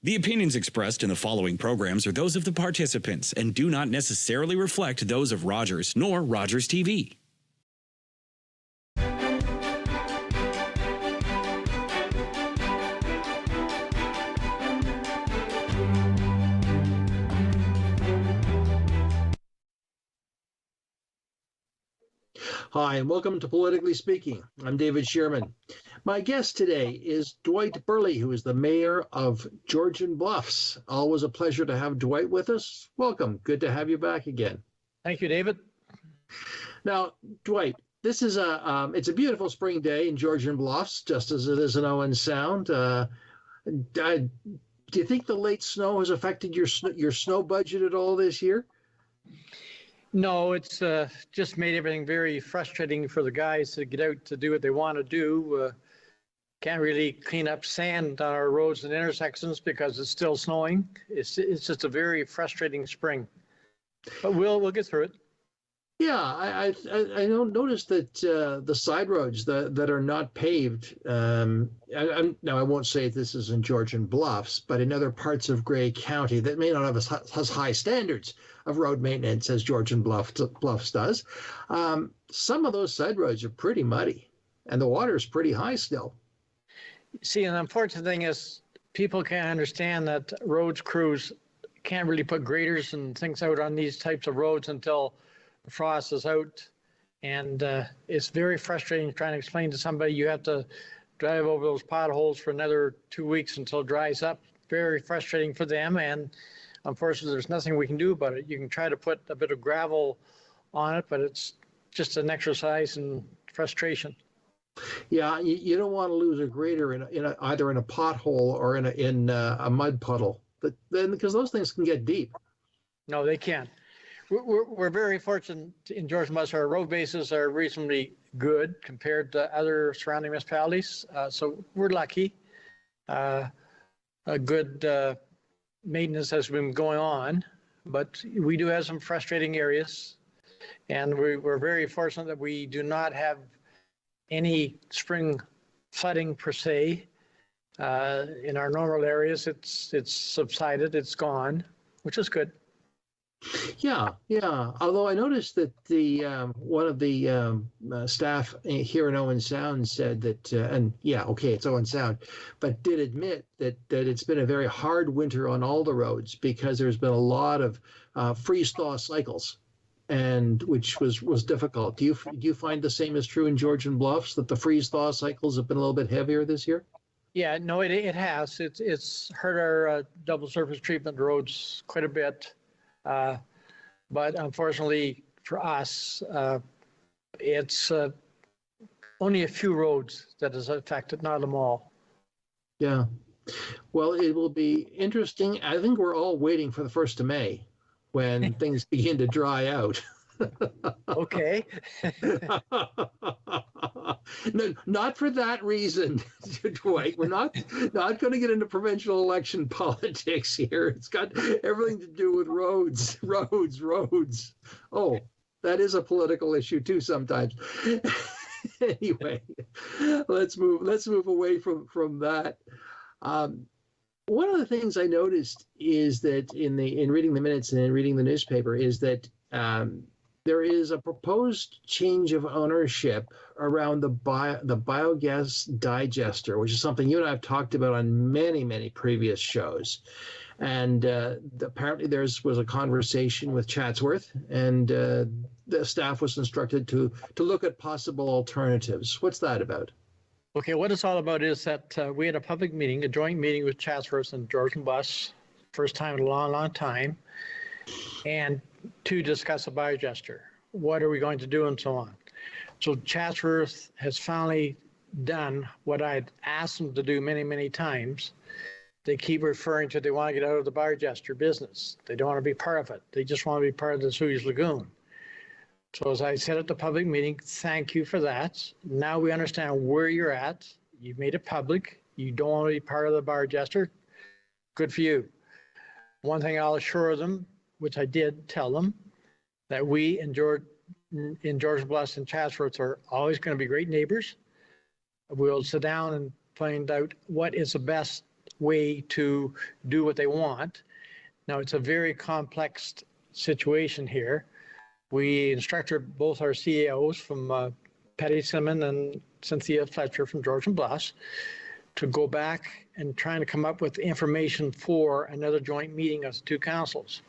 The opinions expressed in the following programs are those of the participants and do not necessarily reflect those of Rogers nor Rogers TV. Hi, and welcome to Politically Speaking. I'm David Shearman. My guest today is Dwight Burley, who is the mayor of Georgian Bluffs. Always a pleasure to have Dwight with us. Welcome. Good to have you back again. Thank you, David. Now, Dwight, this is it's a beautiful spring day in Georgian Bluffs, just as it is in Owen Sound. Do you think the late snow has affected your snow budget at all this year? No, it's just made everything very frustrating for the guys to get out to do what they want to do. Can't really clean up sand on our roads and intersections because it's still snowing. It's just a very frustrating spring, but we'll get through it. Yeah, I noticed that the side roads that are not paved. Now I won't say this is in Georgian Bluffs, but in other parts of Grey County that may not have as high standards of road maintenance as Georgian Bluffs does. Some of those side roads are pretty muddy, and the water is pretty high still. See, and the unfortunate thing is people can't understand that roads crews can't really put graders and things out on these types of roads until the frost is out. And it's very frustrating trying to explain to somebody you have to drive over those potholes for another 2 weeks until it dries up. Very frustrating for them. And unfortunately, there's nothing we can do about it. You can try to put a bit of gravel on it, but it's just an exercise in frustration. Yeah, you don't want to lose a grader either in a pothole or in a mud puddle, but then because those things can get deep. No, they can't. We're very fortunate in Georgian Bluffs. Our road bases are reasonably good compared to other surrounding municipalities, so we're lucky. A good maintenance has been going on, but we do have some frustrating areas, and we're very fortunate that we do not have any spring flooding per se. In our normal areas, it's subsided, it's gone, which is good. Yeah. Although I noticed that the one of the staff here in Owen Sound said that, and yeah, okay, it's Owen Sound, but did admit that it's been a very hard winter on all the roads because there's been a lot of freeze-thaw cycles, and which was difficult. Do you find the same is true in Georgian Bluffs, that the freeze-thaw cycles have been a little bit heavier this year? Yeah, no, it has. It's hurt our double surface treatment roads quite a bit. But unfortunately for us, it's only a few roads that is affected, not them all. Yeah. Well, it will be interesting. I think we're all waiting for the 1st of May when things begin to dry out. Okay. No, not for that reason, Dwight. We're not going to get into provincial election politics here. It's got everything to do with roads. Oh, that is a political issue too sometimes. Anyway, let's move away from that. One of the things I noticed is that in reading the minutes and in reading the newspaper is that there is a proposed change of ownership around the biogas digester, which is something you and I have talked about on many previous shows. And apparently there was a conversation with Chatsworth, and the staff was instructed to look at possible alternatives. What's that about? Okay, what it's all about is that we had a public meeting, a joint meeting with Chatsworth and Georgian Bluffs, first time in a long time, and to discuss a biodigester. What are we going to do and so on. So Chatsworth has finally done what I'd asked them to do many times. They keep referring to they want to get out of the biodigester business. They don't want to be part of it. They just want to be part of the sewage lagoon. So as I said at the public meeting, thank you for that. Now we understand where you're at. You've made it public. You don't want to be part of the biodigester. Good for you. One thing I'll assure them, which I did tell them, that we in Georgian Bluffs and Chatsworth are always going to be great neighbors. We'll sit down and find out what is the best way to do what they want. Now, it's a very complex situation here. We instructed both our CAOs from Patty Simmon and Cynthia Fletcher from Georgian Bluffs to go back and trying to come up with information for another joint meeting of the two councils.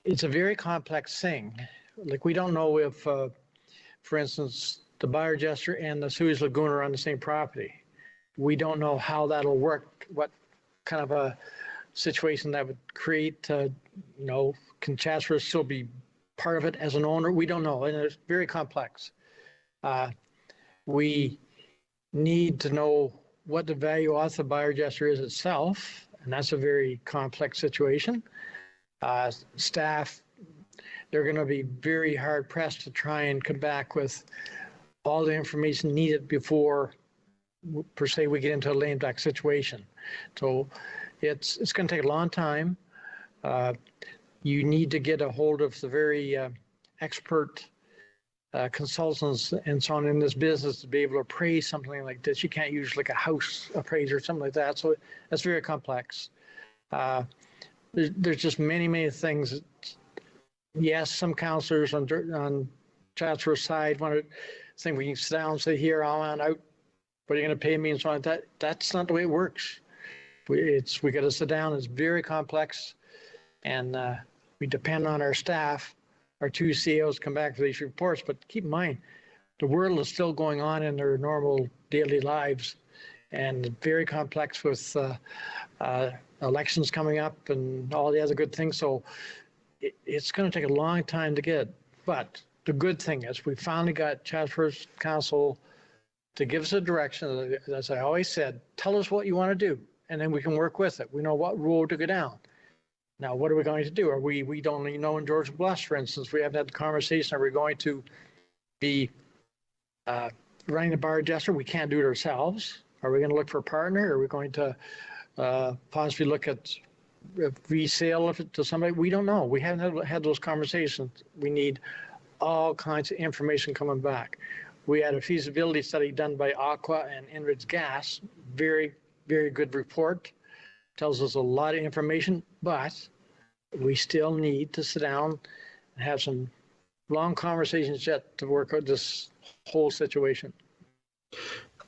It's a very complex thing. Like, we don't know if, for instance, the Biodigester and the sewage lagoon are on the same property. We don't know how that'll work, what kind of a situation that would create, can Chatsworth still be part of it as an owner? We don't know, and it's very complex. We need to know what the value of the Biodigester is itself, and that's a very complex situation. Staff, they're going to be very hard pressed to try and come back with all the information needed before, per se, we get into a lame duck situation. So it's going to take a long time. You need to get a hold of the very expert consultants and so on in this business to be able to appraise something like this. You can't use like a house appraiser or something like that. So that's very complex. There's just many things. Yes, some councillors on Chatsworth's side want to think we can sit down and say, here, I'll on out. What are you going to pay me and so on? That's not the way it works. We got to sit down. It's very complex, and we depend on our staff. Our two CEOs come back for these reports, but keep in mind, the world is still going on in their normal daily lives, and very complex with elections coming up and all the other good things. So it's going to take a long time to get. But the good thing is we finally got Chatsworth Council to give us a direction. As I always said, tell us what you want to do, and then we can work with it. We know what road to go down. Now, what are we going to do? We don't even know in Georgian Bluffs, for instance, we haven't had the conversation. Are we going to be running the Biodigester? We can't do it ourselves. Are we going to look for a partner? Are we going to possibly look at resale of it to somebody? We don't know. We haven't had those conversations. We need all kinds of information coming back. We had a feasibility study done by Aqua and Enridge Gas. Very, very good report. Tells us a lot of information, but we still need to sit down and have some long conversations yet to work out this whole situation.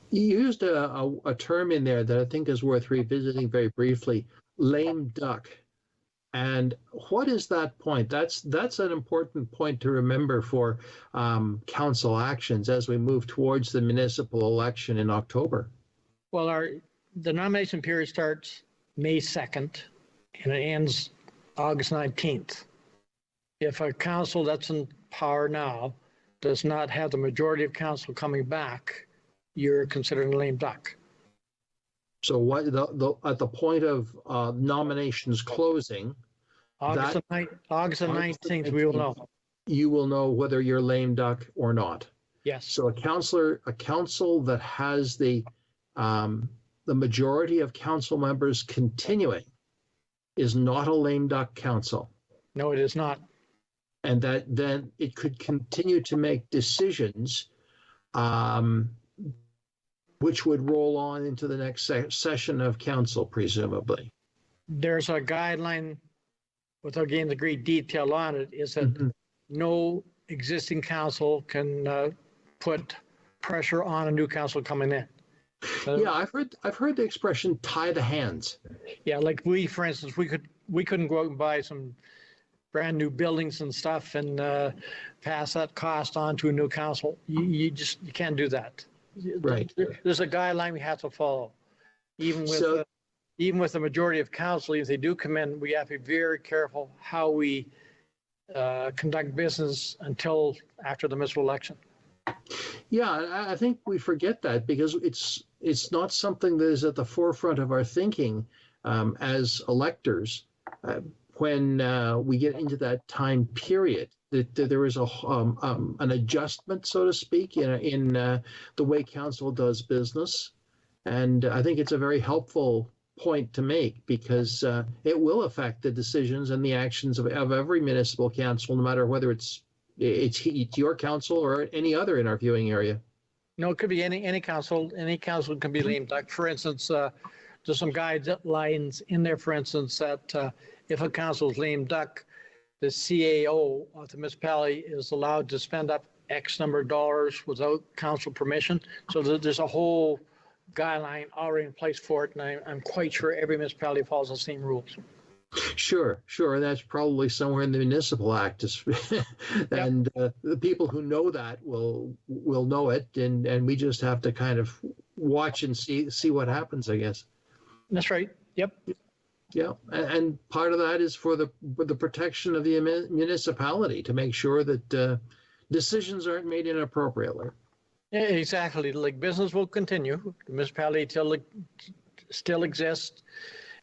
You used a term in there that I think is worth revisiting very briefly, lame duck. And what is that point? That's an important point to remember for council actions as we move towards the municipal election in October. Well, the nomination period starts May 2nd and it ends August 19th. If a council that's in power now does not have the majority of council coming back, you're considered a lame duck. So what at the point of nominations closing, August the 19th, we will know. You will know whether you're lame duck or not. Yes. So a council that has the majority of council members continuing is not a lame duck council. No, it is not. And that then it could continue to make decisions which would roll on into the next session of council, presumably. There's a guideline, without getting the great detail on it, is that no existing council can put pressure on a new council coming in. Yeah, I've heard the expression "tie the hands." Yeah, like for instance, we couldn't go out and buy some brand new buildings and stuff and pass that cost on to a new council. You can't do that. Right. There's a guideline we have to follow. Even with the majority of council, if they do come in, we have to be very careful how we conduct business until after the municipal election. Yeah, I think we forget that because it's not something that is at the forefront of our thinking as electors when we get into that time period. That there is an adjustment, so to speak, in the way council does business, and I think it's a very helpful point to make because it will affect the decisions and the actions of every municipal council, no matter whether it's your council or any other in our viewing area. No, it could be any council. Any council can be lame duck. For instance, there's some guidelines in there, for instance, that if a council is lame duck, the CAO of the municipality is allowed to spend up X number of dollars without council permission. So there's a whole guideline already in place for it, and I'm quite sure every municipality follows the same rules. Sure. That's probably somewhere in the Municipal Act, and the people who know that will know it, and we just have to kind of watch and see what happens, I guess. That's right. Yep. Yeah, and part of that is for the protection of the municipality, to make sure that decisions aren't made inappropriately. Yeah, exactly. Like, business will continue. The municipality still exists,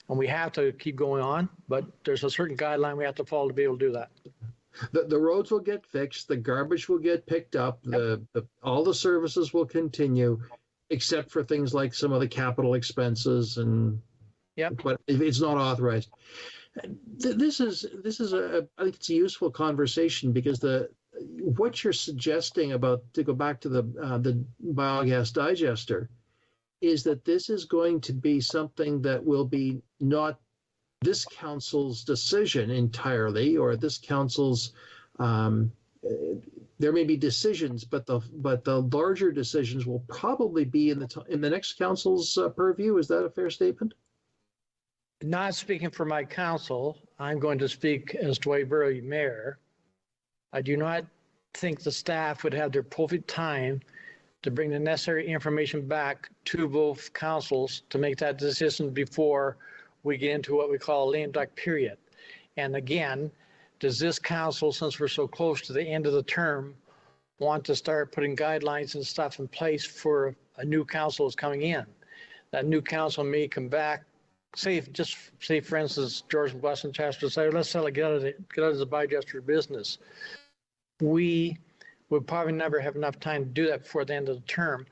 and we have to keep going on. But there's a certain guideline we have to follow to be able to do that. The roads will get fixed. The garbage will get picked up. All the services will continue, except for things like some of the capital expenses and. Yep. But it's not authorized. This is I think it's a useful conversation, because what you're suggesting about, to go back to the biogas digester, is that this is going to be something that will be not this council's decision entirely, or this council's. There may be decisions, but the larger decisions will probably be in the next council's purview. Is that a fair statement? Not speaking for my council, I'm going to speak as Dwight Burley, mayor. I do not think the staff would have their perfect time to bring the necessary information back to both councils to make that decision before we get into what we call a lame duck period. And again, does this council, since we're so close to the end of the term, want to start putting guidelines and stuff in place for a new council that's coming in? That new council may come back. Say, for instance, Georgian, Bluffs, and Chatsworth say, let's sell it, get out of the digester business. We would probably never have enough time to do that before the end of the term,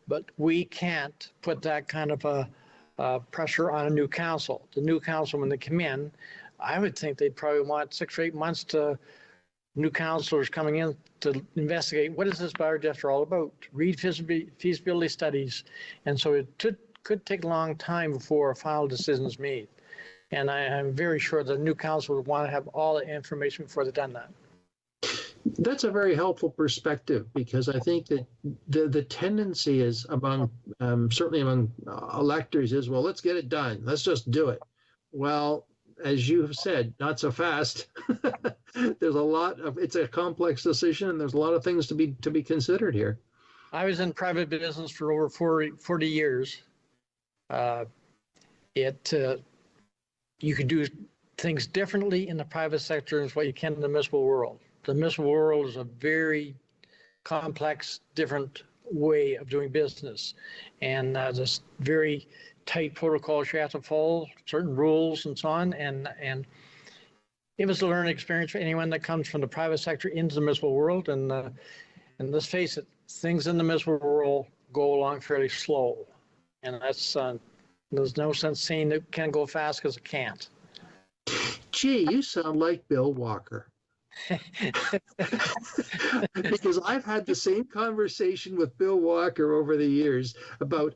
but we can't put that kind of a pressure on a new council. The new council, when they come in, I would think they'd probably want 6 or 8 months to new councilors coming in to investigate what is this biodigester all about, read feasibility studies, and so it could take a long time before a final decision is made. And I'm very sure the new council would want to have all the information before they've done that. That's a very helpful perspective, because I think that the tendency is certainly among electors is, well, let's get it done. Let's just do it. Well, as you have said, not so fast. It's a complex decision, and there's a lot of things to be considered here. I was in private business for over 40 years. You could do things differently in the private sector than what you can in the municipal world. The municipal world is a very complex, different way of doing business, and there's very tight protocols you have to follow, certain rules and so on. And it was a learning experience for anyone that comes from the private sector into the municipal world. And let's face it, things in the municipal world go along fairly slow. And that's there's no sense saying it can go fast, because it can't. Gee, you sound like Bill Walker. Because I've had the same conversation with Bill Walker over the years about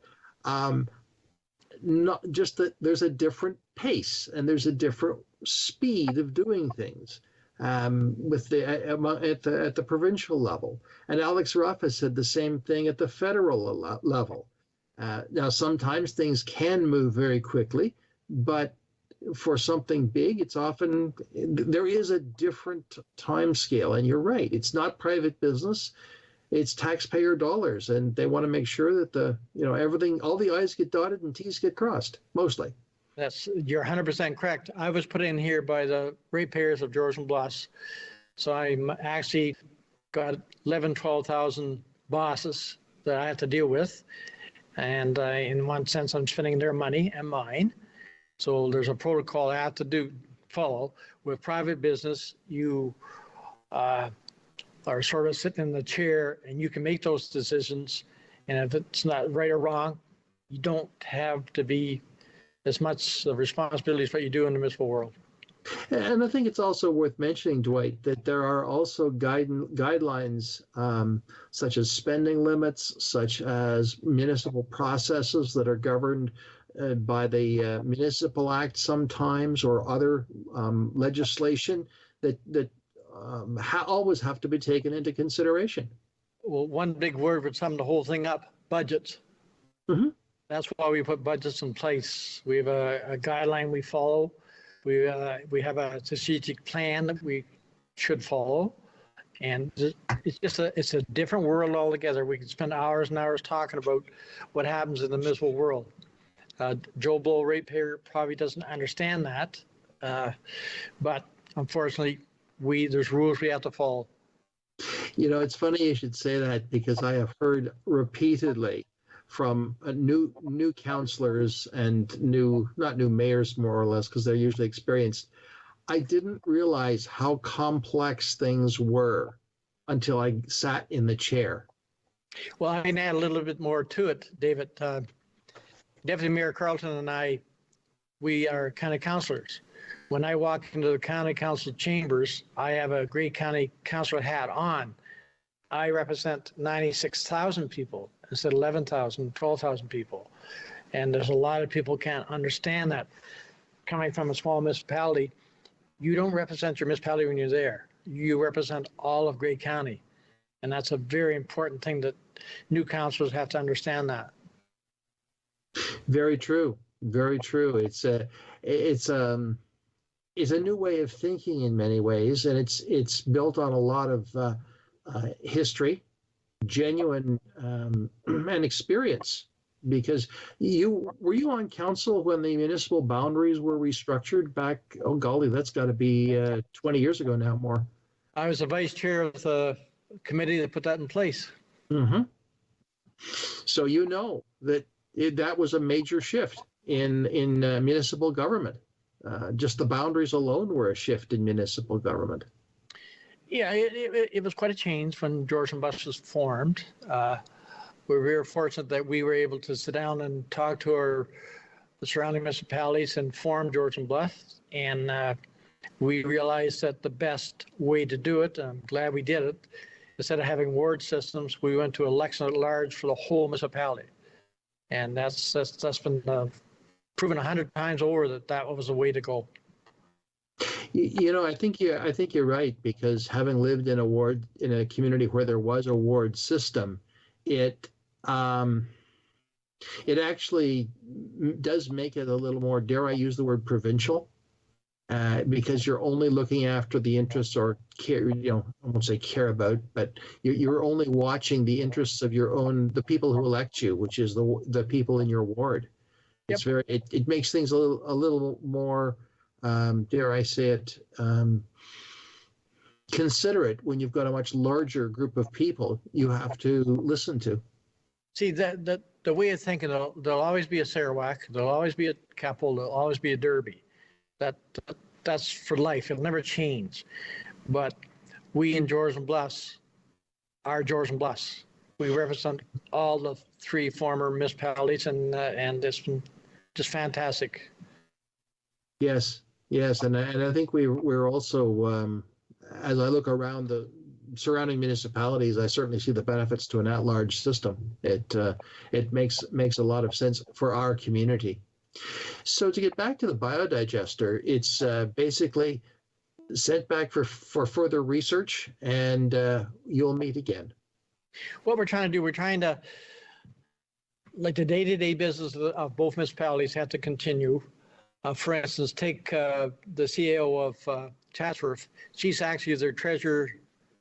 not just that there's a different pace and there's a different speed of doing things at the provincial level. And Alex Ruff has said the same thing at the federal level. Now, sometimes things can move very quickly, but for something big, there is a different time scale. And you're right, it's not private business, it's taxpayer dollars, and they want to make sure that everything, all the I's get dotted and T's get crossed, mostly. You're 100% correct. I was put in here by the ratepayers of Georgian Bluffs. So I'm actually got 12,000 bosses that I have to deal with. And in one sense, I'm spending their money and mine. So there's a protocol I have to follow. With private business, you are sort of sitting in the chair and you can make those decisions. And if it's not right or wrong, you don't have to be as much the responsibility as what you do in the municipal world. And I think it's also worth mentioning, Dwight, that there are also guidelines such as spending limits, such as municipal processes that are governed by the Municipal Act sometimes, or other legislation that always have to be taken into consideration. Well, one big word would sum the whole thing up: budgets. Mm-hmm. That's why we put budgets in place. We have a guideline we follow. We have a strategic plan that we should follow, and it's a different world altogether. We could spend hours and hours talking about what happens in the municipal world. Joe Blow, ratepayer, probably doesn't understand that, but unfortunately, there's rules we have to follow. It's funny you should say that, because I have heard repeatedly from new councillors and not new mayors, more or less, because they're usually experienced. I didn't realize how complex things were until I sat in the chair. Well, I can add a little bit more to it, David. Deputy Mayor Carlton and I, we are county councillors. When I walk into the county council chambers, I have a Grey County councillor hat on. I represent 96,000 people instead of 11,000, 12,000 people. And there's a lot of people can't understand that. Coming from a small municipality, you don't represent your municipality when you're there. You represent all of Grey County. And that's a very important thing that new councillors have to understand that. Very true. Very true. It's a new way of thinking in many ways, and it's built on a lot of history, genuine and experience. Because were you on council when the municipal boundaries were restructured back? Oh golly, that's got to be 20 years ago now, more. I was the vice chair of the committee that put that in place. Mm-hmm. So that was a major shift in municipal government. Just the boundaries alone were a shift in municipal government. Yeah, it was quite a change when Georgian Bluffs was formed. We're very fortunate that we were able to sit down and talk to the surrounding municipalities and form Georgian Bluffs. And we realized that the best way to do it, I'm glad we did it, instead of having ward systems, we went to election at large for the whole municipality. And that's been proven 100 times over that was the way to go. I think you're right, because having lived in a community where there was a ward system, it actually does make it a little more, dare I use the word, provincial, because you're only looking after the interests, or care, I won't say care about, but you're only watching the interests of the people who elect you, which is the people in your ward. Yep. It makes things a little more, dare I say it, considerate when you've got a much larger group of people you have to listen to. See, that the way of thinking, there'll always be a Sarawak, there'll always be a Capel, there'll always be a Derby. That's for life. It'll never change. But we in Georgian Bluffs are Georgian Bluffs. We represent all the three former municipalities, and it's been just fantastic. Yes, and I think we're also, as I look around the surrounding municipalities, I certainly see the benefits to an at-large system. It makes a lot of sense for our community. So to get back to the biodigester, it's basically sent back for further research, and you'll meet again. What we're trying to do, like the day-to-day business of both municipalities have to continue. For instance, take the CAO of Chatsworth. She's actually their treasurer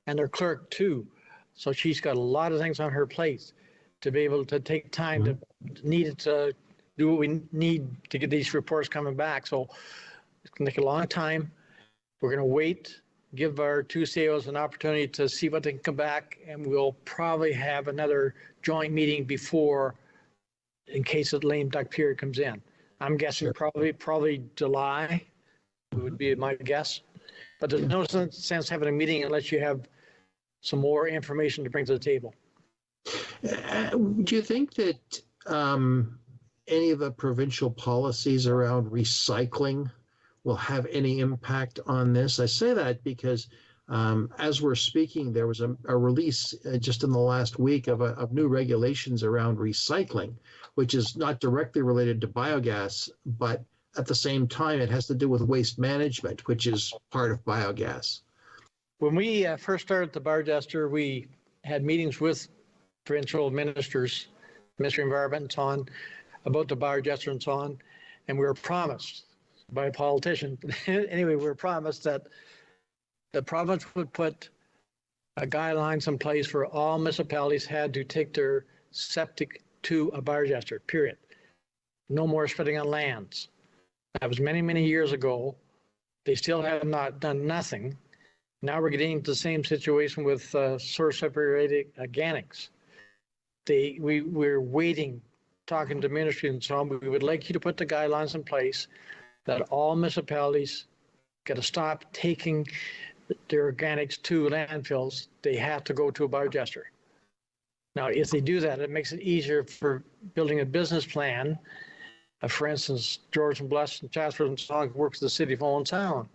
and their clerk too. So she's got a lot of things on her plate to be able to take time to do what we need to get these reports coming back. So it's going to take a long time. We're going to wait, give our two CAOs an opportunity to see what they can come back, and we'll probably have another joint meeting before, in case the lame duck period comes in. I'm guessing probably July would be my guess. But there's no sense having a meeting unless you have some more information to bring to the table. Do you think that any of the provincial policies around recycling will have any impact on this? I say that because As we're speaking, there was a release just in the last week of new regulations around recycling, which is not directly related to biogas, but at the same time, it has to do with waste management, which is part of biogas. When we first started the Barchester, we had meetings with provincial ministers, Ministry of Environment and so on, about the Barchester and so on, and we were promised by a politician. Anyway, we were promised that the province would put guidelines in place for all municipalities had to take their septic to a Barchester, period. No more spitting on lands. That was many, many years ago. They still have not done nothing. Now we're getting into the same situation with source separated organics. We're waiting, talking to ministry and so on. We would like you to put the guidelines in place that all municipalities got to stop taking their organics to landfills. They have to go to a Barchester. Now, if they do that, it makes it easier for building a business plan. For instance, Georgian, Bluffs, and Chatsworth and so on works with the city of Owen Sound.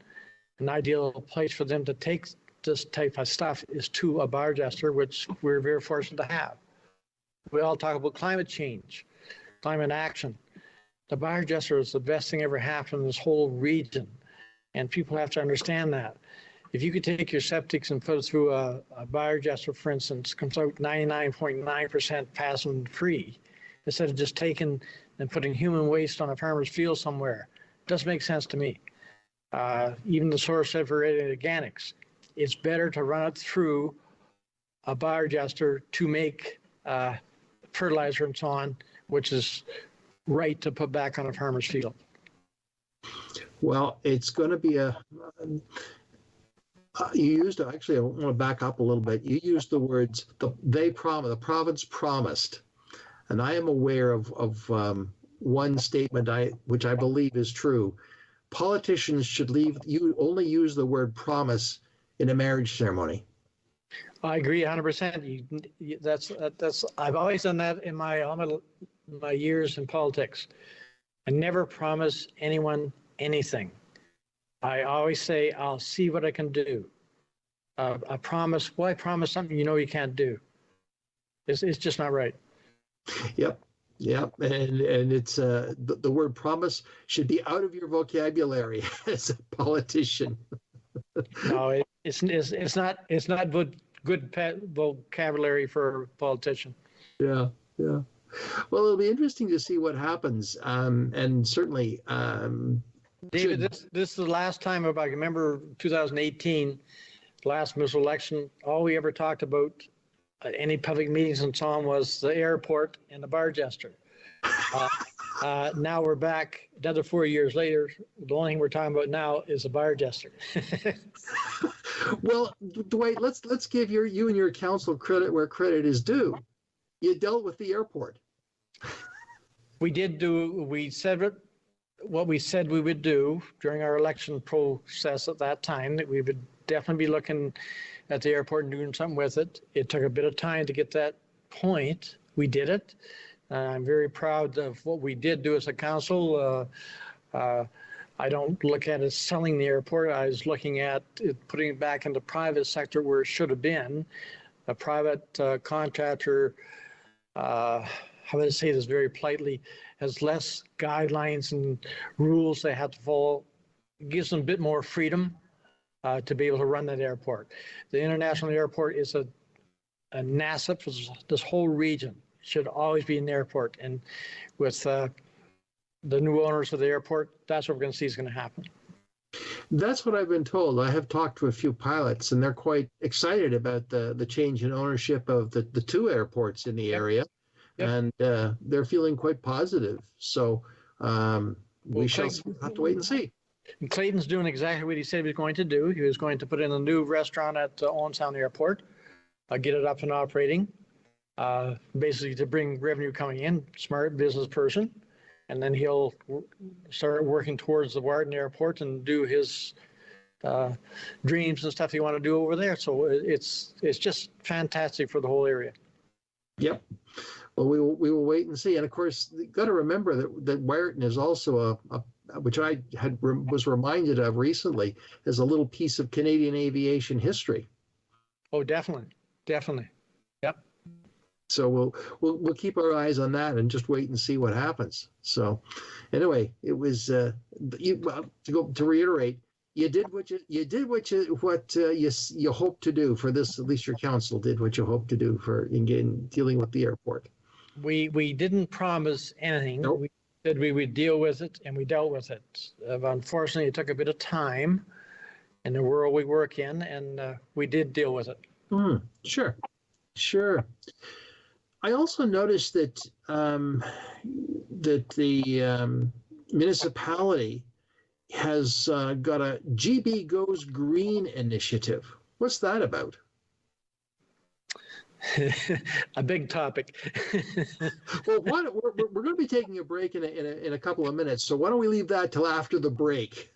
An ideal place for them to take this type of stuff is to a Barchester, which we're very fortunate to have. We all talk about climate change, climate action. The Barchester is the best thing ever happened in this whole region, and people have to understand that. If you could take your septics and put it through a Barchester, for instance, comes out 99.9% passing free, instead of just taking and putting human waste on a farmer's field somewhere. It doesn't make sense to me. Even the source separated organics, it's better to run it through a Barchester to make fertilizer and so on, which is right to put back on a farmer's field. Well, it's going to be you used, actually, I want to back up a little bit. You used the words, the province promised. And I am aware of one statement which I believe is true. Politicians should only use the word promise in a marriage ceremony. I agree 100%. That's I've always done that in all my years in politics. I never promise anyone anything. I always say, I'll see what I can do. I promise, why promise something you know you can't do? It's just not right. Yep. And it's the word promise should be out of your vocabulary as a politician. No, it's not good vocabulary for a politician. Yeah. Well, it'll be interesting to see what happens. And certainly, David, this is the last time I remember 2018, last municipal election, all we ever talked about at any public meetings and so on was the airport and the Barchester. Now we're back another 4 years later. The only thing we're talking about now is the Barchester. Well, Dwight, let's give you and your council credit where credit is due. You dealt with the airport. We said what we said we would do during our election process at that time, that we would definitely be looking at the airport and doing something with it. It took a bit of time to get that point. We did it. I'm very proud of what we did do as a council. I don't look at it as selling the airport. I was looking at it, putting it back in the private sector where it should have been. A private contractor, how would I say this very politely, has less guidelines and rules they have to follow. It gives them a bit more freedom to be able to run that airport. The international airport is a NASA for this whole region. It should always be an airport. And with the new owners of the airport, that's what we're going to see is going to happen. That's what I've been told. I have talked to a few pilots, and they're quite excited about the change in ownership of the two airports in the area. Yep. And they're feeling quite positive. So we shall have to wait and see. And Clayton's doing exactly what he said he was going to do. He was going to put in a new restaurant at Owen Sound Airport, get it up and operating, basically to bring revenue coming in, smart business person. And then he'll start working towards the Warden Airport and do his dreams and stuff he want to do over there. So it's just fantastic for the whole area. Yep. Well, we will wait and see. And of course, you got to remember that Wyerton is also which I was reminded of recently as a little piece of Canadian aviation history. Oh, definitely. Yep. So we'll keep our eyes on that and just wait and see what happens. So anyway, it was to reiterate, you did what you hoped to do for this. At least your council did what you hoped to do in dealing with the airport. We didn't promise anything. Nope. We said we would deal with it, and we dealt with it. Unfortunately, it took a bit of time in the world we work in, and we did deal with it. Sure. I also noticed that the municipality has got a GB Goes Green initiative. What's that about? A big topic. Well, we're going to be taking a break in a couple of minutes, so why don't we leave that till after the break?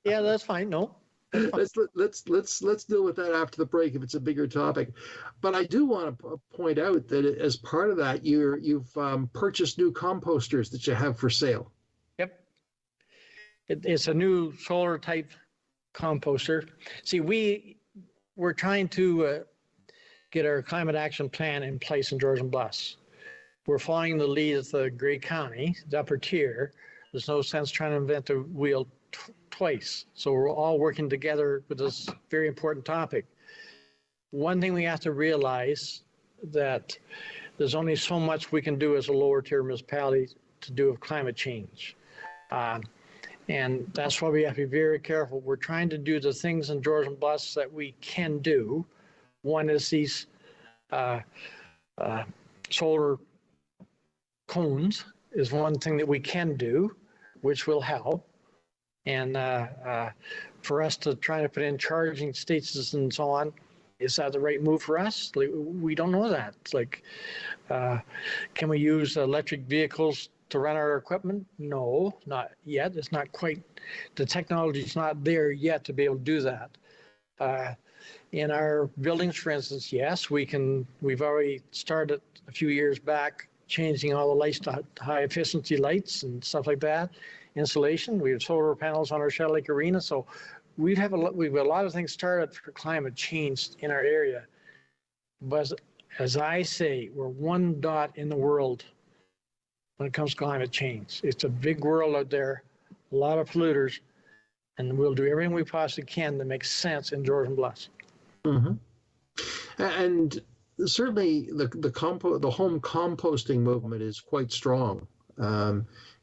Yeah, that's fine. No. Let's deal with that after the break if it's a bigger topic. But I do want to point out that as part of that, you've purchased new composters that you have for sale. Yep. It's a new solar type composter. See, we're trying to get our climate action plan in place in Georgian Bluffs. We're following the lead of the Grey County, the upper tier. There's no sense trying to invent the wheel twice. So we're all working together with this very important topic. One thing we have to realize that there's only so much we can do as a lower tier municipality to do with climate change. And that's why we have to be very careful. We're trying to do the things in Georgian Bluffs that we can do. One is these solar cones is one thing that we can do, which will help. And for us to try to put in charging stations and so on, is that the right move for us? We don't know that. Can we use electric vehicles to run our equipment? No, not yet. It's not quite, the technology's not there yet to be able to do that. In our buildings, for instance, yes, we've already started a few years back changing all the lights to high efficiency lights and stuff like that. Insulation, we have solar panels on our Shell Lake Arena. So we've got a lot of things started for climate change in our area. But as I say, we're one dot in the world when it comes to climate change. It's a big world out there, a lot of polluters, and we'll do everything we possibly can to make sense in Georgian Bluffs. Mm-hmm. And certainly the home composting movement is quite strong.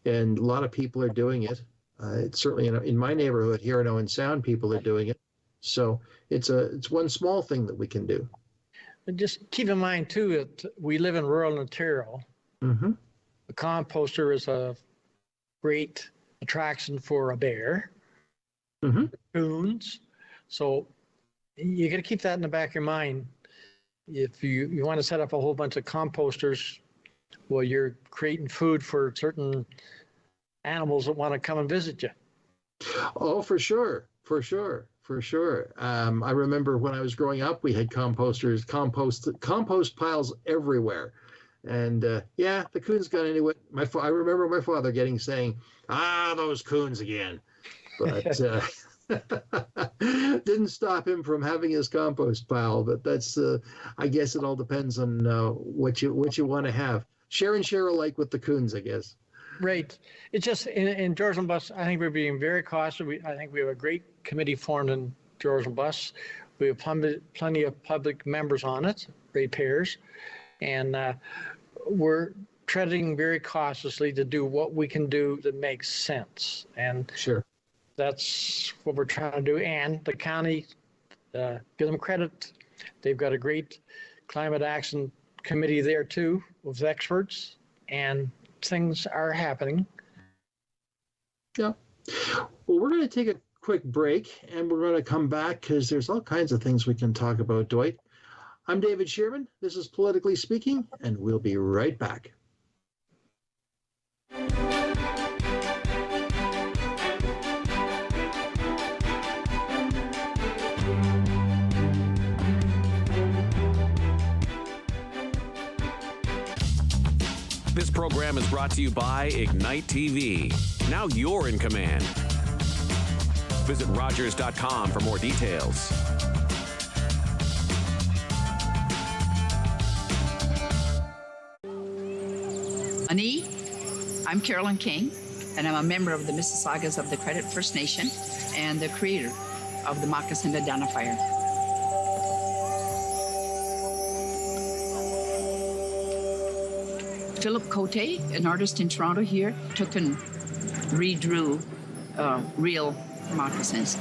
And a lot of people are doing it. It's certainly in my neighborhood here in Owen Sound, people are doing it. So it's one small thing that we can do. And just keep in mind too that we live in rural Ontario. Mm-hmm. The composter is a great attraction for a bear, coons. So you got to keep that in the back of your mind. If you want to set up a whole bunch of composters, well, you're creating food for certain animals that want to come and visit you. Oh, for sure. I remember when I was growing up, we had composters, compost piles everywhere. And the coons got into it. I remember my father saying, those coons again. But didn't stop him from having his compost pile. But that's, I guess it all depends on what you want to have. Share and share alike with the coons, I guess. Right. It's just in Georgian Bluffs, I think we're being very cautious. I think we have a great committee formed in Georgian Bluffs. We have plenty of public members on it, ratepayers, and we're treading very cautiously to do what we can do that makes sense. And sure, that's what we're trying to do. And the county, give them credit. They've got a great climate action committee there too, with experts, and things are happening. Yeah. Well, we're going to take a quick break, and we're going to come back because there's all kinds of things we can talk about, Dwight. I'm David Shearman. This is Politically Speaking, and we'll be right back. This program is brought to you by Ignite TV. Now you're in command. Visit Rogers.com for more details. Ani, I'm Carolyn King, and I'm a member of the Mississaugas of the Credit First Nation and the creator of the Moccasin Identifier. Philip Cote, an artist in Toronto here, took and redrew real moccasins.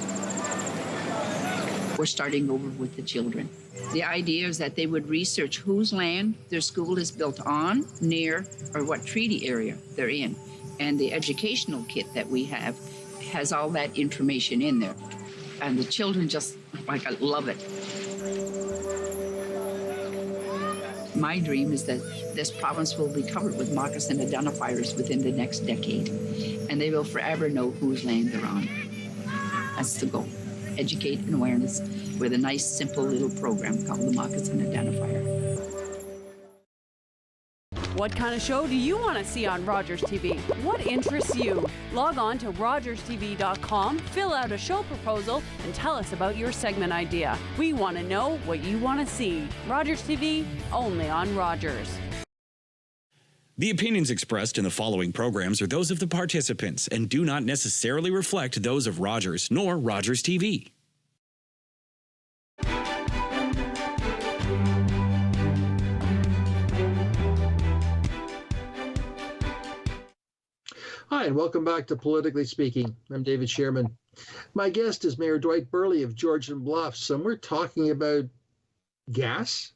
We're starting over with the children. The idea is that they would research whose land their school is built on, near, or what treaty area they're in. And the educational kit that we have has all that information in there. And the children just, love it. My dream is that this province will be covered with moccasin identifiers within the next decade, and they will forever know whose land they're on. That's the goal. Educate and awareness with a nice, simple little program called the Moccasin Identifier. What kind of show do you want to see on Rogers TV? What interests you? Log on to rogerstv.com, fill out a show proposal, and tell us about your segment idea. We want to know what you want to see. Rogers TV, only on Rogers. The opinions expressed in the following programs are those of the participants and do not necessarily reflect those of Rogers nor Rogers TV. Hi, and welcome back to Politically Speaking. I'm David Shearman. My guest is Mayor Dwight Burley of Georgian Bluffs, and we're talking about gas?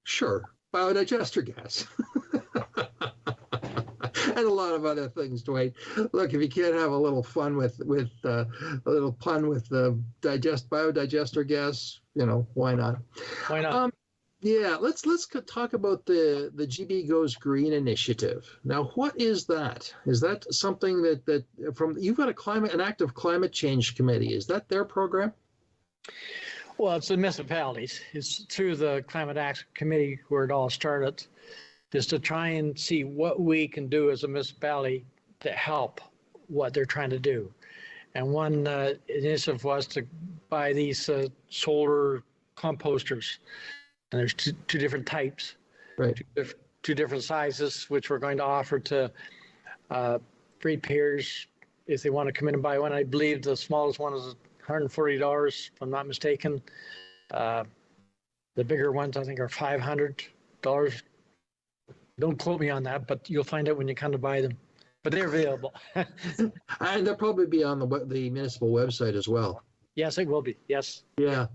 Sure, biodigester gas. And a lot of other things, Dwight. Look, if you can't have a little fun with biodigester gas, why not? Why not? Yeah, let's talk about the GB Goes Green initiative. Now, what is that? Is that something that you've got an active climate change committee? Is that their program? Well, it's the municipalities. It's through the Climate Action Committee where it all started, is to try and see what we can do as a municipality to help what they're trying to do. And one initiative was to buy these solar composters. And there's two different types, right? Two different sizes, which we're going to offer to ratepayers if they want to come in and buy one. I believe the smallest one is $140, if I'm not mistaken. The bigger ones, I think, are $500. Don't quote me on that, but you'll find out when you come to buy them. But they're available. And they'll probably be on the municipal website as well. Yes, it will be. Yes. Yeah.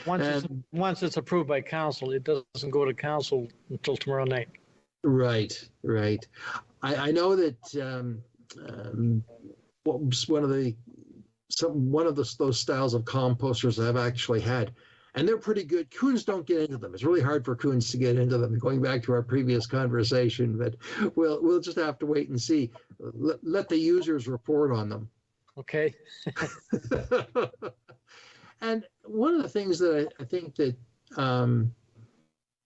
Once it's approved by council, it doesn't go to council until tomorrow night. Right. I know that one of those styles of composters I've actually had, and they're pretty good. Coons don't get into them. It's really hard for coons to get into them. Going back to our previous conversation, but we'll just have to wait and see. Let the users report on them. Okay. And one of the things that I think that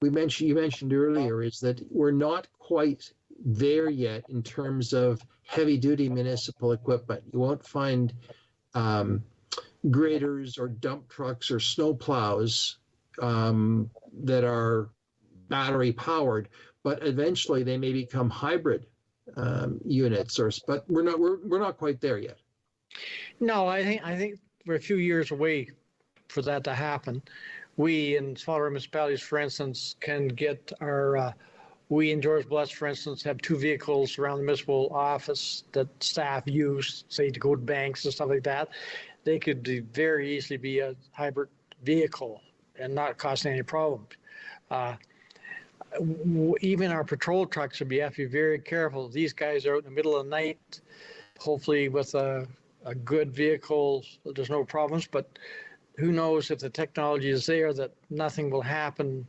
you mentioned earlier is that we're not quite there yet in terms of heavy-duty municipal equipment. You won't find graders or dump trucks or snow plows that are battery powered, but eventually they may become hybrid units. But we're not quite there yet. No, I think we're a few years away for that to happen. We in smaller municipalities, for instance, can get we in George Bluffs, for instance, have 2 vehicles around the municipal office that staff use, say, to go to banks and stuff like that. They could very easily be a hybrid vehicle and not cause any problem. Even our patrol trucks we have to be very careful. These guys are out in the middle of the night, hopefully with a good vehicle, there's no problems, but who knows if the technology is there that nothing will happen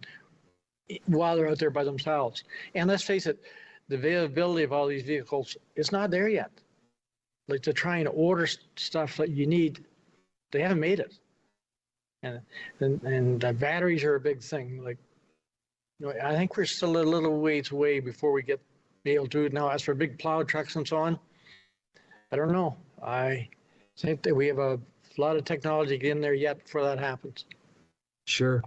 while they're out there by themselves. And let's face it, the availability of all these vehicles is not there yet. Like to try and order stuff that you need, they haven't made it. And the batteries are a big thing. Like, I think we're still a little ways away before we be able to do it now. As for big plow trucks and so on, I don't know. I think that we have a lot of technology in there yet before that happens. Sure.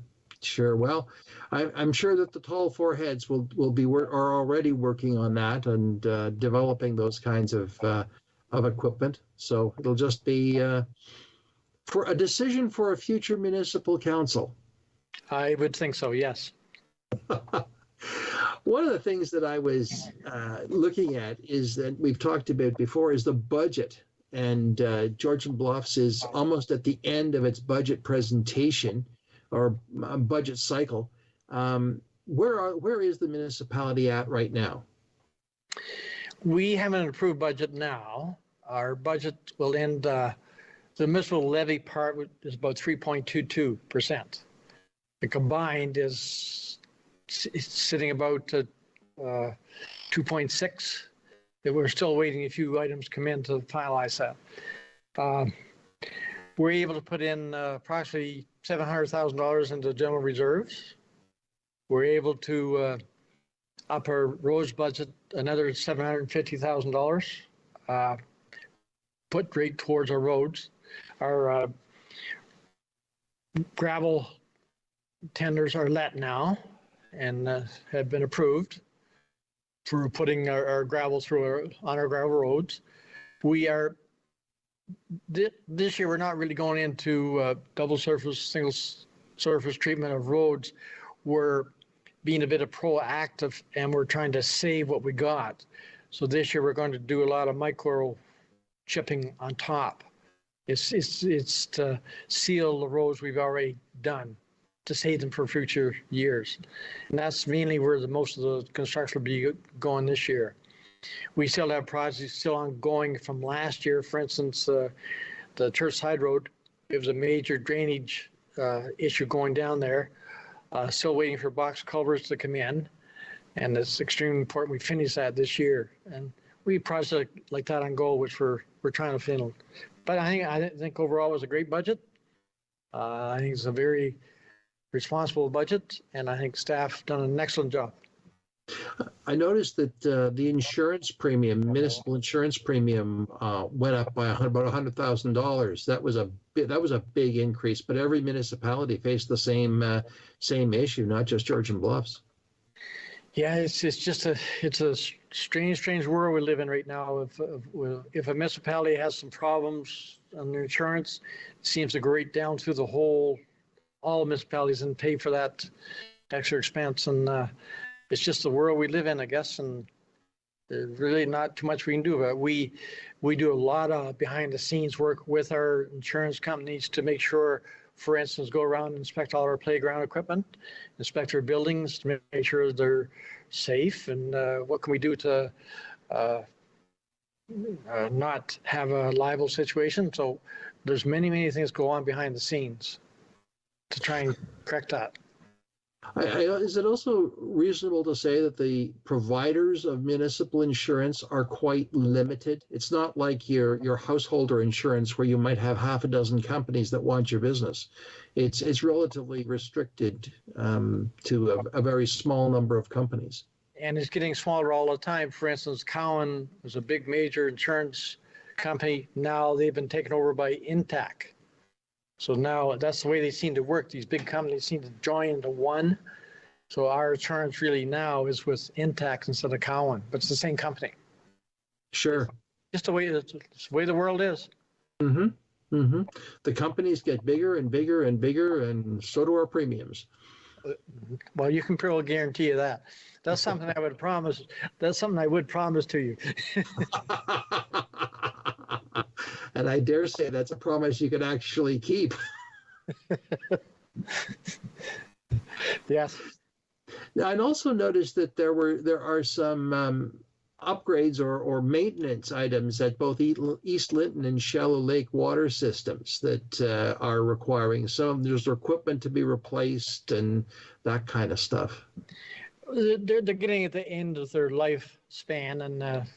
Well, I'm sure that the tall foreheads are already working on that and developing those kinds of equipment. So it'll just be for a decision for a future municipal council. I would think so, yes. One of the things that I was looking at is that we've talked about before is the budget. And Georgian Bluffs is almost at the end of its budget presentation or budget cycle. Where is the municipality at right now? We have an approved budget now. Our budget will end, the municipal levy part is about 3.22%. The combined is sitting about 2.6. That we're still waiting a few items come in to finalize that. We're able to put in approximately $700,000 into general reserves. We're able to up our roads budget another $750,000, put right towards our roads. Our gravel tenders are let now and have been approved for putting our gravel through on our gravel roads. We are, this year, we're not really going into double surface, single surface treatment of roads. We're being a bit of proactive and we're trying to save what we got. So this year we're going to do a lot of micro chipping on top. It's to seal the roads we've already done, to save them for future years. And that's mainly where most of the construction will be going this year. We still have projects still ongoing from last year. For instance, the Church Side Road, it was a major drainage issue going down there. Still waiting for box culverts to come in. And it's extremely important we finish that this year. And we have projects like that on goal, which we're trying to finish. But I think overall it was a great budget. I think it's a very responsible budget, and I think staff done an excellent job. I noticed that the insurance premium, municipal insurance premium, went up by about $100,000. That was a big increase. But every municipality faced the same issue, not just Georgian Bluffs. Yeah, it's just a strange world we live in right now. If a municipality has some problems on their insurance, it seems to go right down through all municipalities and pay for that extra expense. And it's just the world we live in, I guess. And there's really not too much we can do about it. We do a lot of behind the scenes work with our insurance companies to make sure, for instance, go around and inspect all our playground equipment, inspect our buildings to make sure they're safe, and what can we do to not have a liable situation. So there's many things go on behind the scenes to try and correct that. Is it also reasonable to say that the providers of municipal insurance are quite limited? It's not like your householder insurance where you might have half a dozen companies that want your business. It's relatively restricted to a very small number of companies. And it's getting smaller all the time. For instance, Cowan was a big major insurance company. Now they've been taken over by Intac. So now that's the way they seem to work. These big companies seem to join into one. So our insurance really now is with Intac instead of Cowan, but it's the same company. Sure. Just the way the world is. Mm-hmm. Mm-hmm. The companies get bigger and bigger and bigger, and so do our premiums. Well, you can probably guarantee you that. That's something I would promise. That's something I would promise to you. And I dare say that's a promise you can actually keep. Yes. Now, I'd also noticed that there are some upgrades or maintenance items at both East Linton and Shallow Lake water systems that are requiring there's equipment to be replaced and that kind of stuff. They're getting at the end of their lifespan and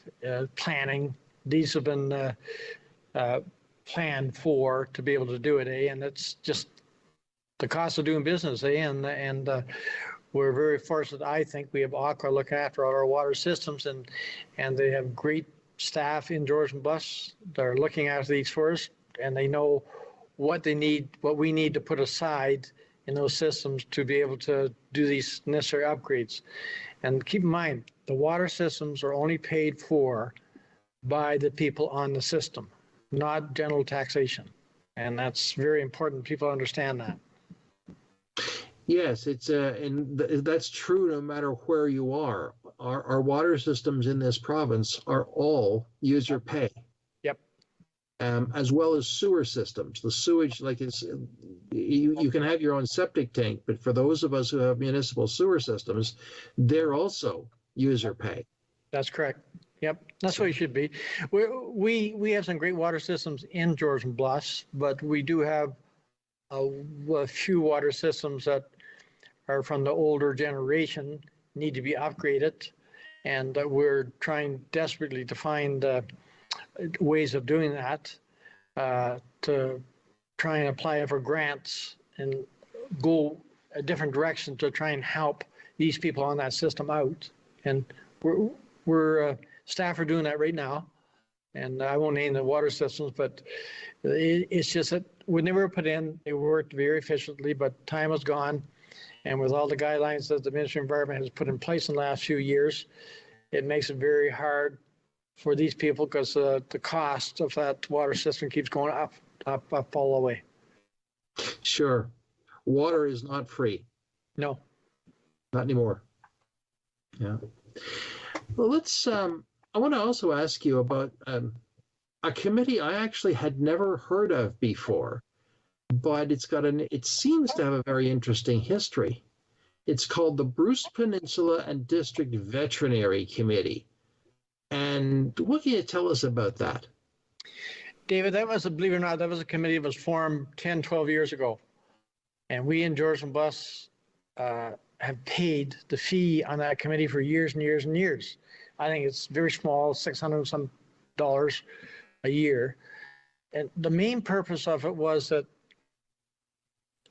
planning. These have been planned for to be able to do it, and it's just the cost of doing business, and we're very fortunate. I think we have Aqua look after all our water systems, and they have great staff in Georgian Bluffs that are looking after these for us, and they know what they need, what we need to put aside in those systems to be able to do these necessary upgrades. And keep in mind, the water systems are only paid for by the people on the system, not general taxation. And that's very important. People understand that. Yes, it's that's true no matter where you are. Our water systems in this province are all user pay. Yep. As well as sewer systems. The sewage, like you can have your own septic tank, but for those of us who have municipal sewer systems, they're also user pay. That's correct. Yep, that's what it should be. We have some great water systems in Georgian Bluffs, but we do have a few water systems that are from the older generation, need to be upgraded, and we're trying desperately to find ways of doing that, to try and apply for grants and go a different direction to try and help these people on that system out. And we're staff are doing that right now. And I won't name the water systems, but it's just that when they were put in, they worked very efficiently, but time has gone. And with all the guidelines that the Ministry of Environment has put in place in the last few years, it makes it very hard for these people because the cost of that water system keeps going up all the way. Sure. Water is not free. No. Not anymore. Yeah. Well, let's, I want to also ask you about a committee I actually had never heard of before, but it seems to have a very interesting history. It's called the Bruce Peninsula and District Veterinary Committee. And what can you tell us about that? David, believe it or not, that was a committee that was formed 10, 12 years ago. And we in Georgian Bluffs have paid the fee on that committee for years and years and years. I think it's very small, $600 and some a year. And the main purpose of it was that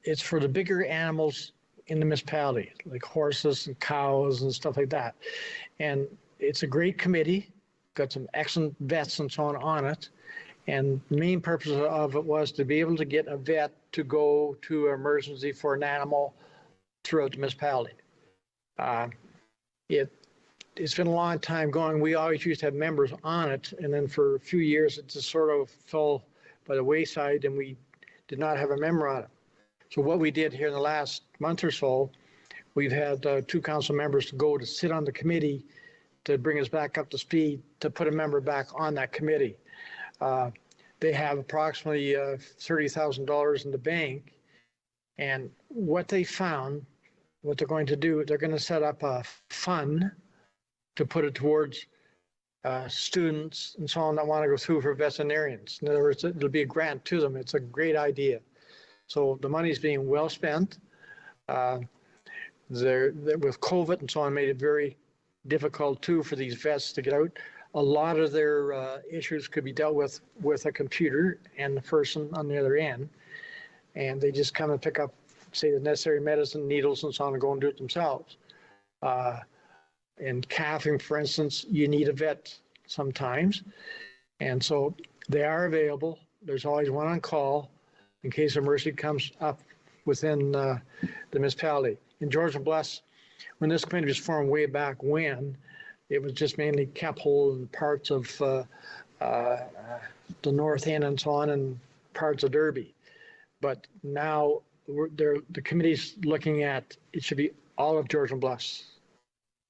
it's for the bigger animals in the municipality, like horses and cows and stuff like that. And it's a great committee, got some excellent vets and so on it. And the main purpose of it was to be able to get a vet to go to emergency for an animal throughout the municipality. It's been a long time going. We always used to have members on it, and then for a few years it just sort of fell by the wayside, and we did not have a member on it. So what we did here in the last month or so, we've had 2 council members to go to sit on the committee to bring us back up to speed, to put a member back on that committee. They have approximately $30,000 in the bank, and what they found, what they're going to do, they're going to set up a fund to put it towards students and so on that want to go through for veterinarians. In other words, it'll be a grant to them. It's a great idea. So the money is being well spent. With COVID and so on, made it very difficult too for these vets to get out. A lot of their issues could be dealt with a computer and the person on the other end. And they just come and pick up, say, the necessary medicine, needles and so on, and go and do it themselves. And calving, for instance, you need a vet sometimes. And so they are available. There's always one on call in case emergency comes up within the municipality. In Georgian Bluffs, when this committee was formed way back when, it was just mainly Keppel and parts of the North End and so on, and parts of Derby. But now the committee's looking at, it should be all of Georgian Bluffs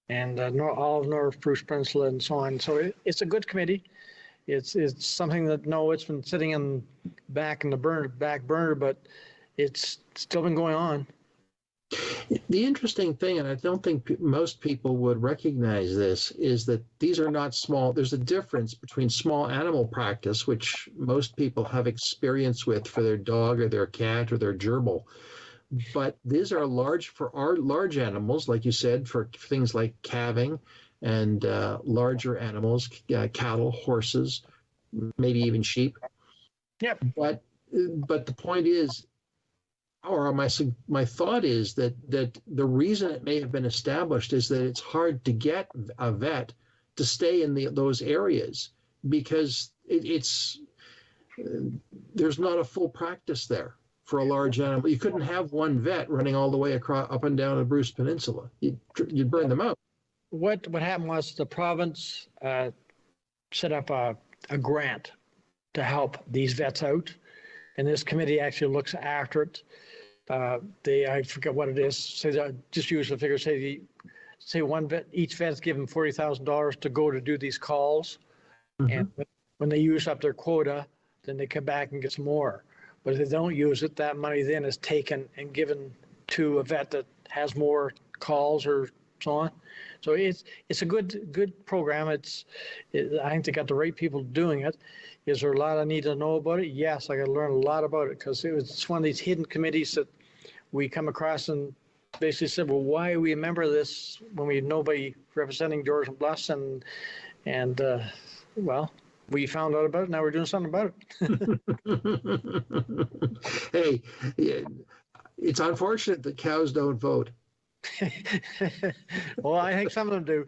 and all of North Bruce Peninsula and so on. So it's a good committee. It's something that, it's been sitting back in the back burner, but it's still been going on. The interesting thing, and I don't think most people would recognize this, is that these are not small. There's a difference between small animal practice, which most people have experience with for their dog or their cat or their gerbil. But these are for our large animals, like you said, for things like calving and larger animals, cattle, horses, maybe even sheep. Yep. But the point is, or my thought is that the reason it may have been established is that it's hard to get a vet to stay in those areas. because there's not a full practice there for a large animal. You couldn't have one vet running all the way across up and down the Bruce Peninsula. You'd burn them out. What happened was the province set up a grant to help these vets out, and this committee actually looks after it. I forget what it is. Say just use the figure. Say one vet, each vet's given $40,000 to go to do these calls, and when they use up their quota, then they come back and get some more. But if they don't use it, that money then is taken and given to a vet that has more calls or so on. So it's a good program. I think they got the right people doing it. Is there a lot I need to know about it? Yes, I got to learn a lot about it because it's one of these hidden committees that we come across and basically said, well, why are we a member of this when we have nobody representing Georgian Bluffs? And well, we found out about it. Now we're doing something about it. Hey, it's unfortunate that cows don't vote. Well, I think some of them do.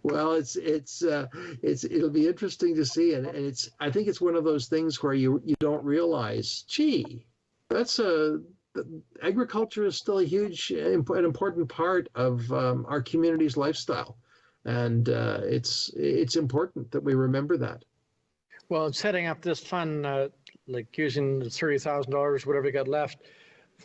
Well, it'll be interesting to see, and I think it's one of those things where you don't realize, gee, agriculture is still a huge and important part of our community's lifestyle, and it's important that we remember that. Well, setting up this fund, like using the $30,000, whatever we got left,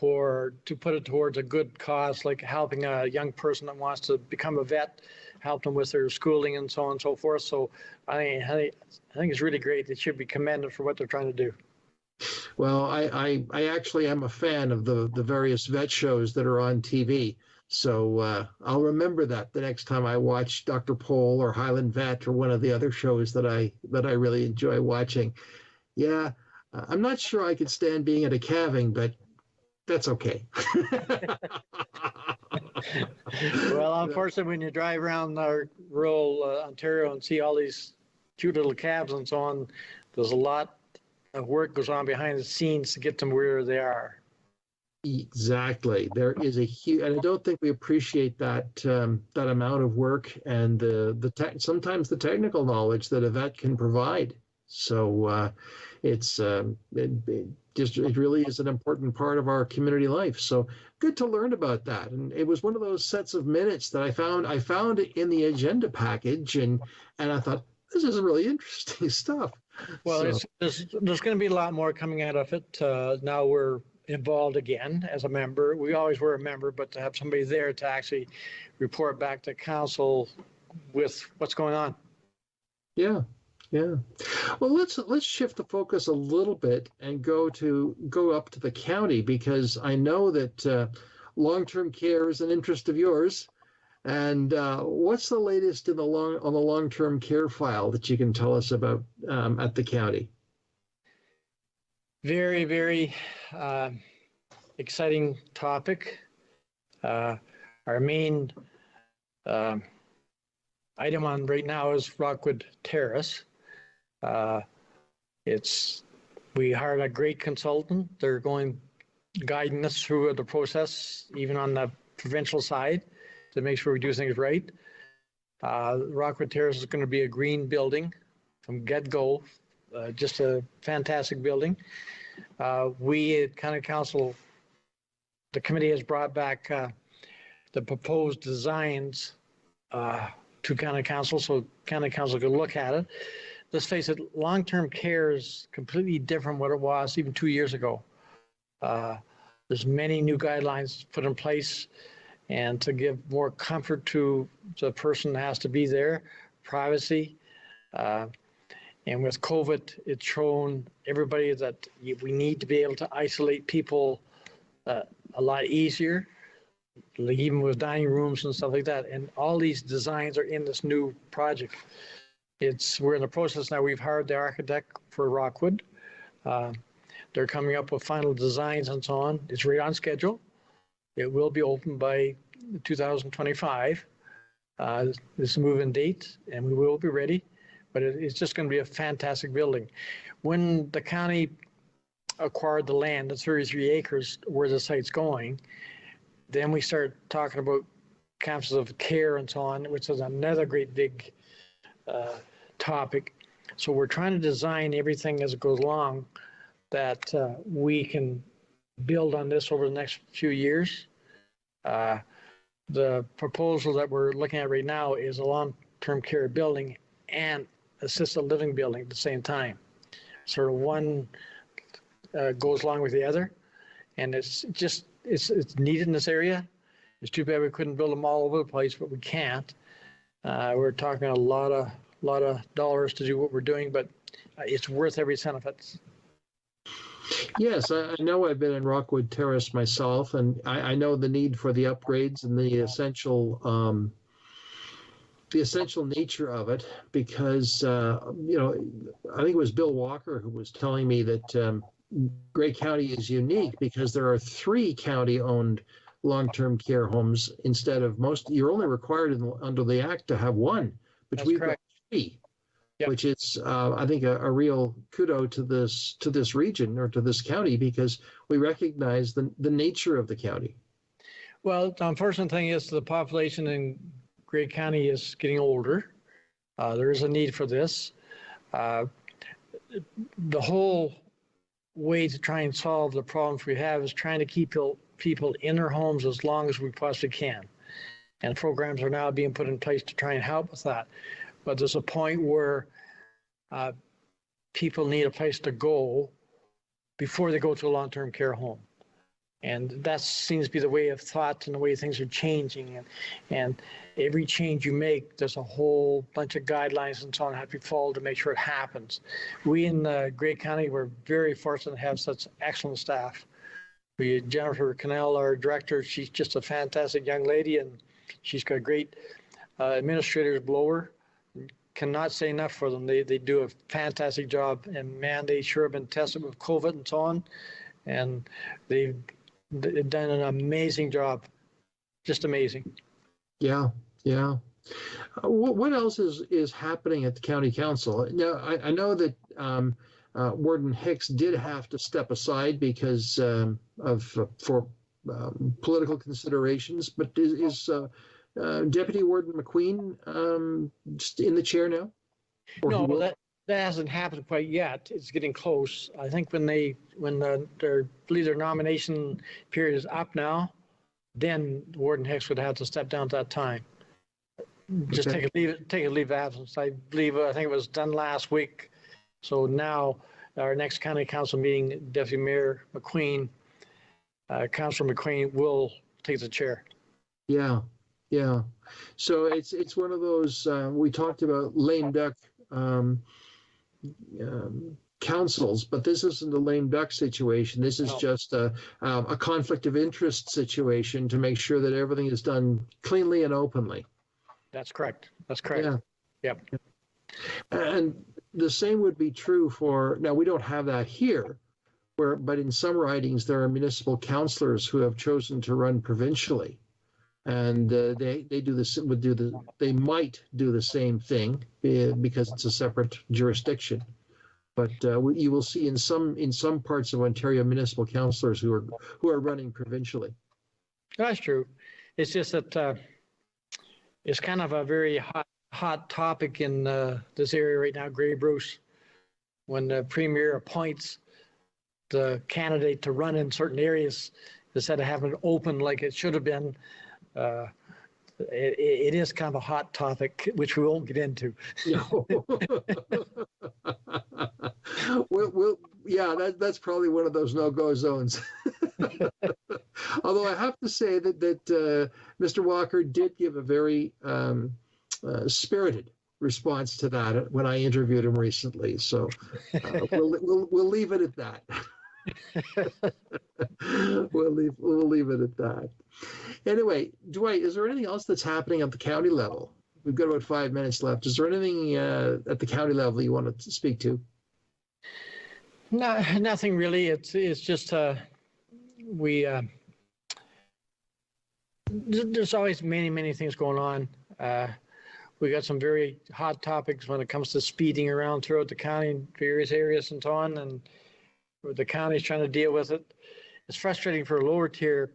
to put it towards a good cause, like helping a young person that wants to become a vet, help them with their schooling and so on and so forth. So I think it's really great. They should be commended for what they're trying to do. Well, I actually am a fan of the various vet shows that are on TV. So I'll remember that the next time I watch Dr. Pole or Highland Vet or one of the other shows that I really enjoy watching. Yeah, I'm not sure I could stand being at a calving, but that's okay. Well, unfortunately, when you drive around rural Ontario and see all these cute little calves and so on, there's a lot of work goes on behind the scenes to get them where they are. Exactly. There is a huge, and I don't think we appreciate that amount of work and sometimes the technical knowledge that a vet can provide. So it really is an important part of our community life. So good to learn about that. And it was one of those sets of minutes that I found it in the agenda package, and I thought, this is really interesting stuff. Well, there's going to be a lot more coming out of it. Now we're involved again as a member. We always were a member, but to have somebody there to actually report back to council with what's going on. Yeah. Well, let's shift the focus a little bit and go up to the county, because I know that long-term care is an interest of yours. And what's the latest on the long-term care file that you can tell us about at the county? Very, very exciting topic. Our main item on right now is Rockwood Terrace. We hired a great consultant. They're guiding us through the process, even on the provincial side, to make sure we do things right. Rockwood Terrace is going to be a green building from get-go, just a fantastic building. We at County Council, the committee has brought back the proposed designs to County Council, so County Council can look at it. Let's face it, long-term care is completely different what it was even 2 years ago. There's many new guidelines put in place, and to give more comfort to the person that has to be there, privacy. And with COVID, it's shown everybody that we need to be able to isolate people a lot easier, even with dining rooms and stuff like that. And all these designs are in this new project. We're in the process now. We've hired the architect for Rockwood. They're coming up with final designs and so on. It's right on schedule. It will be open by 2025. This is a move-in date, and we will be ready. But it's just going to be a fantastic building. When the county acquired the land, the 33 acres where the site's going, then we start talking about campuses of care and so on, which is another great big topic. So we're trying to design everything as it goes along that we can build on this over the next few years. The proposal that we're looking at right now is a long-term care building and assisted living building at the same time. Sort of one goes along with the other, and it's needed in this area. It's too bad we couldn't build them all over the place, but we can't. We're talking a lot of dollars to do what we're doing, but it's worth every cent of it. Yes, I know. I've been in Rockwood Terrace myself, and I know the need for the upgrades and the essential nature of it, because I think it was Bill Walker who was telling me that Grey County is unique because there are 3 county-owned long-term care homes instead of most. You're only required under the Act to have 1, but That's we've correct. got 3. Yep. Which is, I think, a real kudo to this region or to this county, because we recognize the nature of the county. Well, the unfortunate thing is the population in Grey County is getting older. There is a need for this. The whole way to try and solve the problems we have is trying to keep people in their homes as long as we possibly can. And programs are now being put in place to try and help with that. But there's a point where people need a place to go before they go to a long-term care home. And that seems to be the way of thought and the way things are changing. And every change you make, there's a whole bunch of guidelines and so on that have to be followed to make sure it happens. We in Grey County were very fortunate to have such excellent staff. We had Jennifer Cannell, our director. She's just a fantastic young lady, and she's got great administrators below her. Cannot say enough for them. They do a fantastic job, and man, they sure have been tested with COVID and so on, and they've done an amazing job, just amazing. Yeah. What else is happening at the county council? Now, I know that Warden Hicks did have to step aside because for political considerations, but is Deputy Warden McQueen just in the chair now? No, that hasn't happened quite yet. It's getting close. I think when their nomination period is up now, then Warden Hicks would have to step down at that time. Just Okay. take a leave of absence. I think it was done last week. So now our next county council meeting, Deputy Mayor McQueen, Councilor McQueen will take the chair. Yeah. So it's one of those we talked about lame duck councils, but this isn't a lame duck situation. This is just a conflict of interest situation to make sure that everything is done cleanly and openly. That's correct. Yeah. Yep. And the same would be true for, now we don't have that here, but in some ridings there are municipal councillors who have chosen to run provincially. And they might do the same thing because it's a separate jurisdiction. But you will see in some parts of Ontario municipal councillors who are running provincially. That's true. It's just that it's kind of a very hot topic in this area right now, Grey Bruce. When the Premier appoints the candidate to run in certain areas, instead of having it open like it should have been, it is kind of a hot topic, which we won't get into. That's probably one of those no-go zones. Although I have to say that Mr. Walker did give a very spirited response to that when I interviewed him recently. So we'll leave it at that. We'll leave it at that. Anyway, Dwight, is there anything else that's happening at the county level? We've got about 5 minutes left. Is there anything at the county level you want to speak to? No, nothing really. It's just there's always many things going on. We got some very hot topics when it comes to speeding around throughout the county in various areas and so on, and the county's trying to deal with it. It's frustrating for a lower tier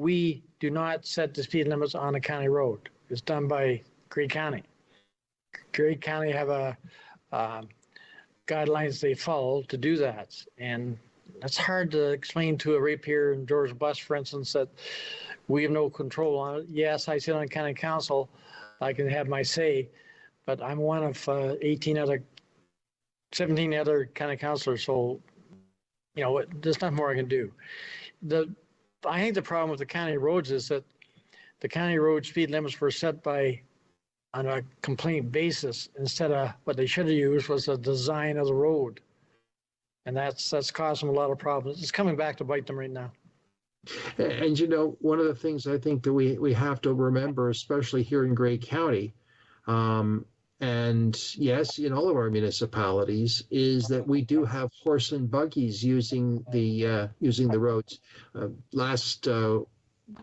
we do not set the speed limits on a county road. It's done by Grey County. Grey County have a guidelines they follow to do that. And that's hard to explain to a ratepayer in Georgian Bluffs, for instance, that we have no control on it. Yes, I sit on county council. I can have my say, but I'm one of 17 other county councilors. So, there's nothing more I can do. I think the problem with the county roads is that the county road speed limits were set on a complaint basis instead of what they should have used was the design of the road. And that's caused them a lot of problems. It's coming back to bite them right now. And one of the things I think that we have to remember, especially here in Grey County, and yes, in all of our municipalities, is that we do have horse and buggies using the roads. Last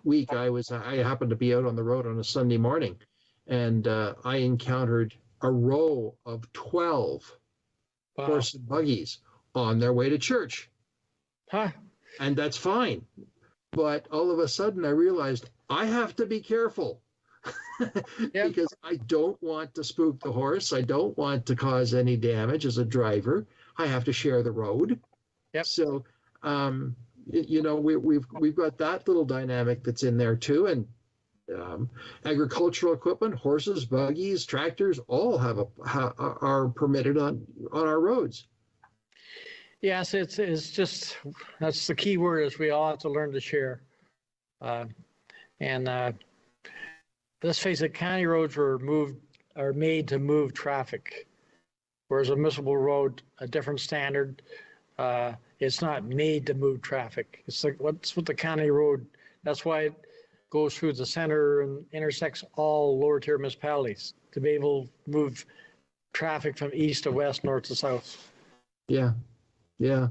week, I happened to be out on the road on a Sunday morning, and I encountered a row of 12 horse and buggies on their way to church. Huh. And that's fine. But all of a sudden, I realized I have to be careful. Yep. Because I don't want to spook the horse. I don't want to cause any damage as a driver. I have to share the road. Yep. So, we've got that little dynamic that's in there too. And agricultural equipment, horses, buggies, tractors, all are permitted on our roads. Yes, it's just, that's the key word, is we all have to learn to share. Let's face it, county roads are made to move traffic, whereas a municipal road, a different standard. It's not made to move traffic. It's like what's with the county road. That's why it goes through the center and intersects all lower tier municipalities to be able to move traffic from east to west, north to south. Yeah. Yeah.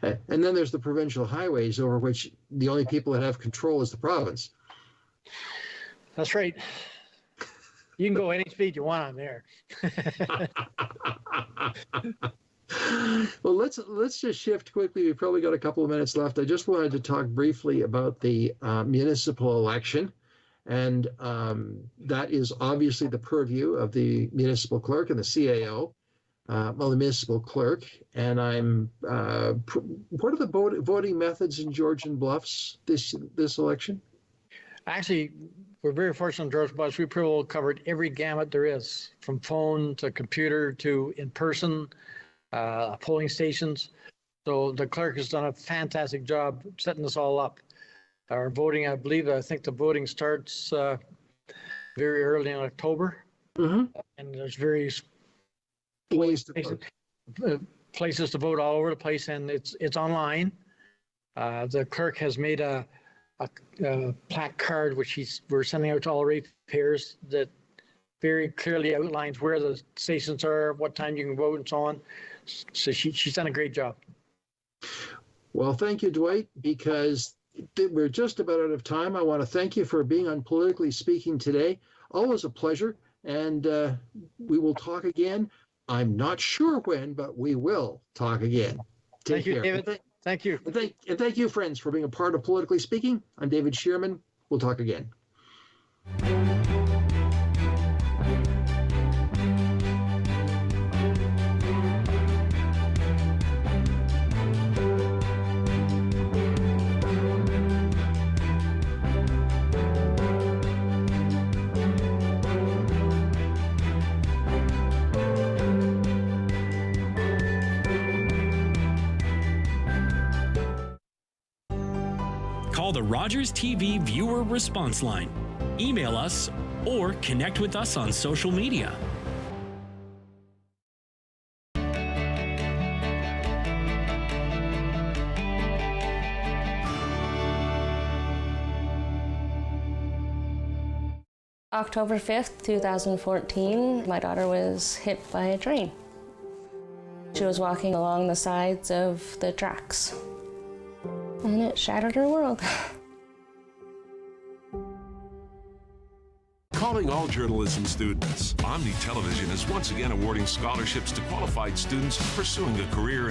And then there's the provincial highways, over which the only people that have control is the province. That's right. You can go any speed you want on there. Well, let's just shift quickly. We've probably got a couple of minutes left. I just wanted to talk briefly about the municipal election. And that is obviously the purview of the municipal clerk and the CAO. The municipal clerk. And what are the voting methods in Georgian Bluffs this election? Actually, we're very fortunate in Georgian Bluffs. We pretty well covered every gamut there is, from phone to computer to in-person polling stations. So the clerk has done a fantastic job setting this all up. Our voting, I think the voting starts very early in October. Mm-hmm. And there's various places to vote all over the place, and it's online. The clerk has made a plaque card, which we're sending out to all ratepayers, that very clearly outlines where the stations are, what time you can vote, and so on. So she's done a great job. Well, thank you, Dwight, because we're just about out of time. I want to thank you for being on Politically Speaking today. Always a pleasure, and we will talk again. I'm not sure when, but we will talk again. Take care. Thank you, David. Thank you. And thank you, friends, for being a part of Politically Speaking. I'm David Shearman. We'll talk again. Call the Rogers TV viewer response line, email us, or connect with us on social media. October 5th, 2014, my daughter was hit by a train. She was walking along the sides of the tracks, and it shattered her world. Calling all journalism students. Omni Television is once again awarding scholarships to qualified students pursuing a career in